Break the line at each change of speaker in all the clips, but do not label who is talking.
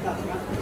เ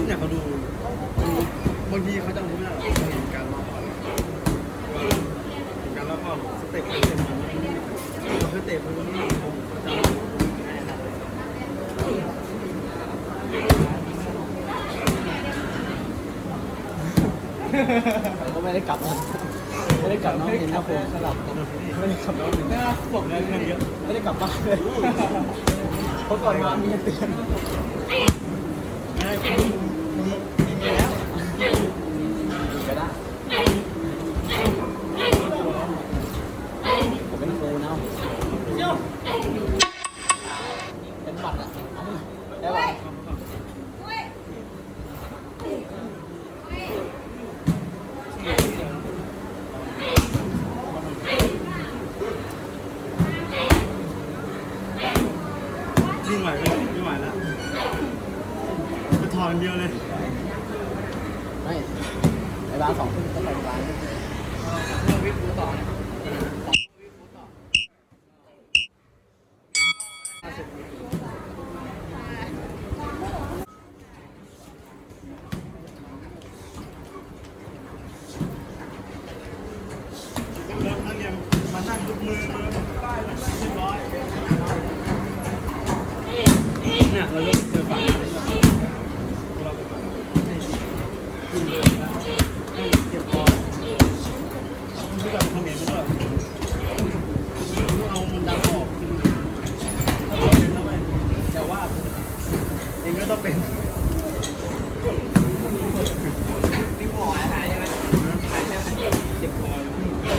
เนี่ยเขาดูบางทีเขาจะรู้นะเห็นการรอบการรอบสเต็ปเต็มสเต็ปพวกนี้
ก็ไม่ได้กลับนะไม่ได้กลับน้องเห็นนะผมสลับไม่ได้กลับน้องเห็นนะผมเลยไม่ได้กลับบ้านเลยเพราะก่อนมามีเตือนแล้วก็ได้ผมเป็นโฟนะเป็นบัตรอ่ะได้ป่ะ
วิ่งไหวไม่ไหวแล้วจะถอนเดียวเลย
ไม่ไอ้บ้า2 ทุ่มต้องไปร้านวิ่งต่อเนี่ย
มานั่งยกมือป้ายเรียบร้อยเนี่ยเรายกเจอฝั่งเราเก็บคอที่แบบทำเองก็เอามันดังออกแต่ว่าเองก็ต้องเป็นนี่หมอหายใช่ไหมหายใช่ไหมเจ็บคอ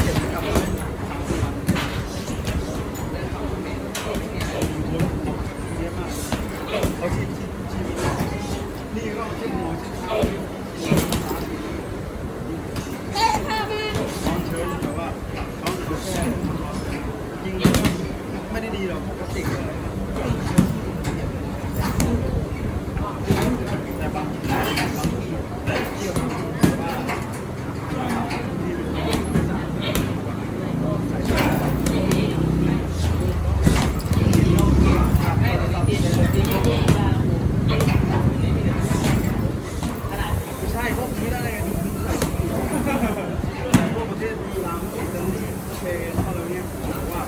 เจ็บกลับมาเอาชิ้นนี่ก็ชิ้นหมูชิ้นเท้าเชิญแต่ว่าเขาจะแค่ยิงไม่ได้ดีหรอกปกติเลยแต่บางทีเที่ยวว่าใช่พวกนี้ได้เลยพวกประเทศลาวที่เป็นประเทศอะไรเนี้ยว่า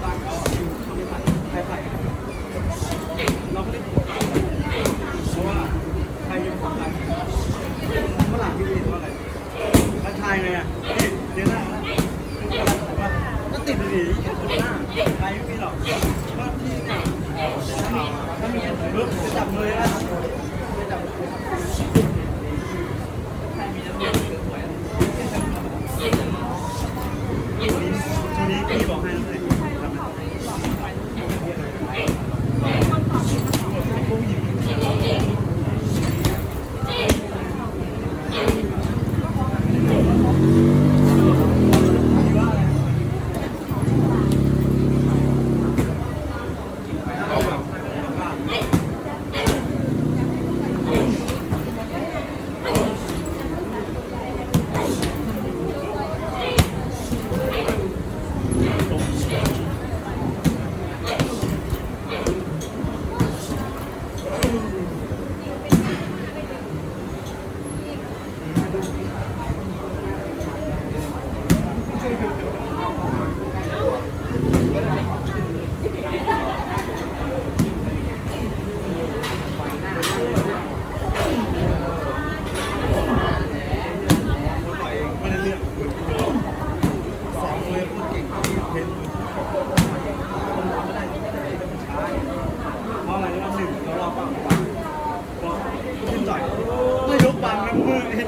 บ้านเขาอยู่เขาไม่ไผ่เราไม่ได้เพราะว่าไทยยังของไทยฝรั่งที่เรียนว่าอะไรไทยไงอ่ะเรียนหน้าก็ติดดีคนหน้าไทยไม่มีหรอกว่าที่เนี่ยถ้ามีปุ๊บจะจับมือแล้วจะจับใครมีน้ำเย็นเกิดหวยช่วงนี้พี่บอกให้น้ำเลยผู้หญิง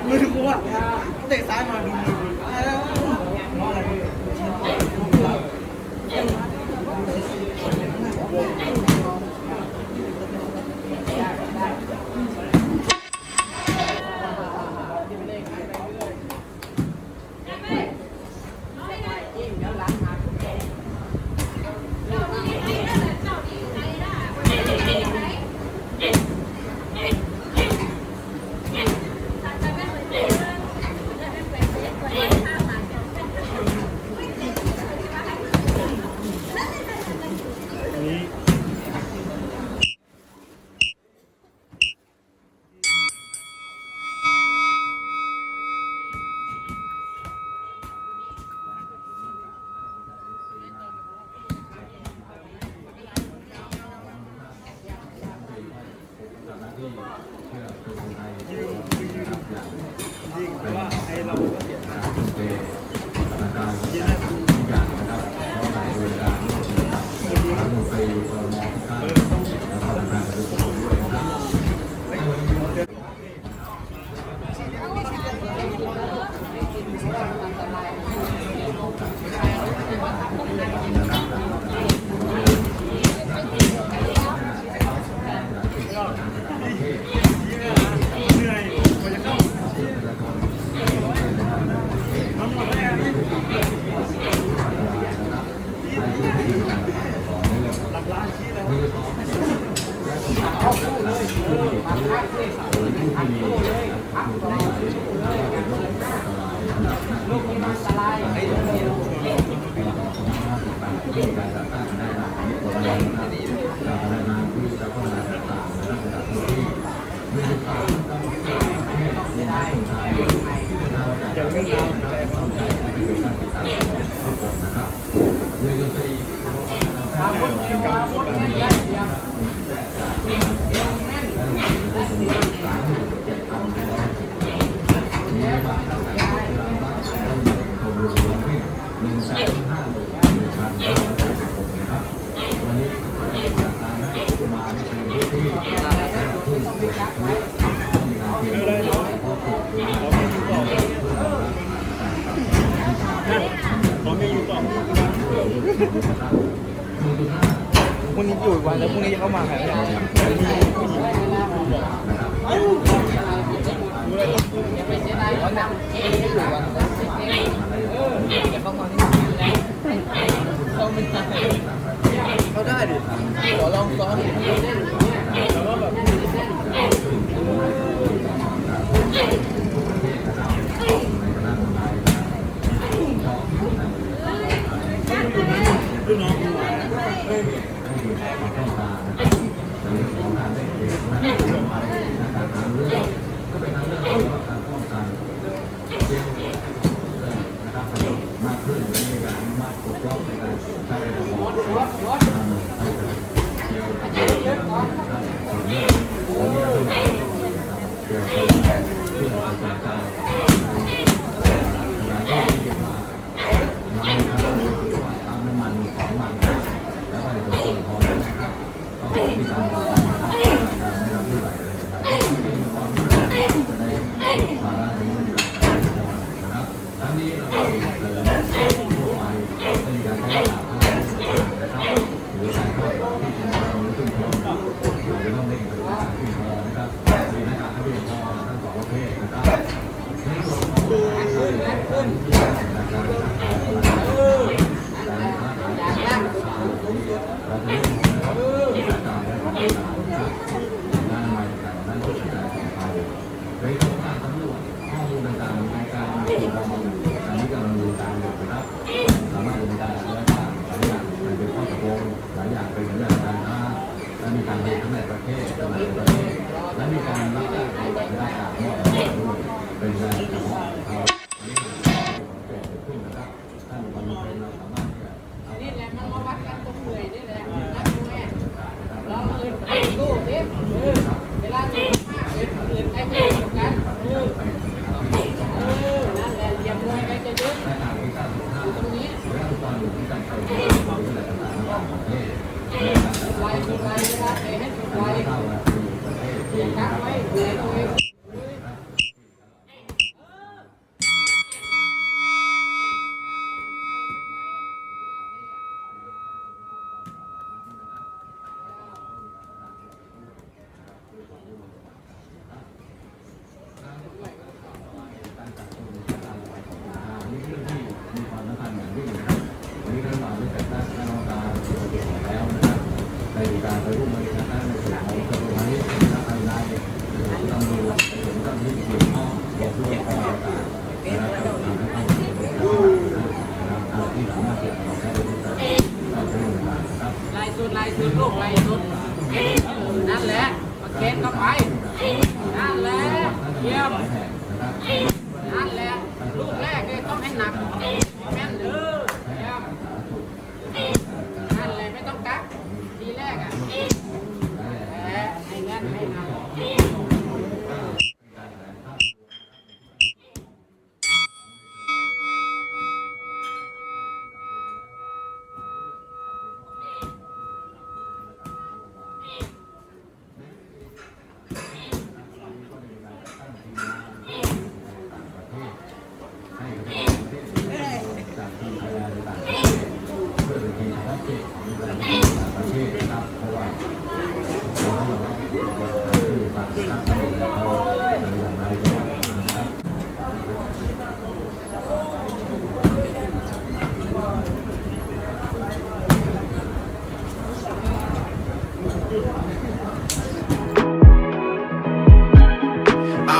มือกูอ่ะเตะซ้ายมาดูมือเพราะอะไร
พรุ่งนี้อยู่อีกวันแล้วพรุ่งนี้จะเข้ามาใครเนี่ยเขาได้ดิขอลองซ้อมแล้วก็แบบลูกน้อง
ลายสุดลูกลายสุดนั่นแหละมาเก็ตเข้าไปนั่นแหละเยี่ยมนั่นแหละลูกแรกเลยต้องให้หนักแม่นเด้อเยี่ยมนั่นแหละไม่ต้องกักทีแรกอ่ะให้แน่นให้หนัก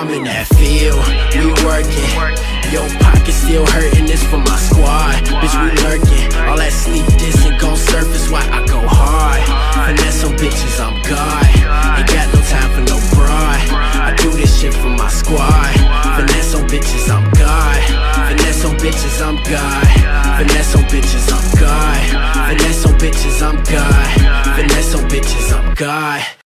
I'm in that field, we working. Your pocket still hurting, this for my squad. Bitch, we lurking. All that sneak diss and gon' surface, why I go hard. Finesse some bitches, I'm God. Ain't got no time for no broad. I do this shit for my squad. Finesse some bitches, I'm God. Finesse some bitches, I'm God. Finesse some bitches, I'm God. Finesse some bitches, I'm God. Finesse some bitches, I'm God.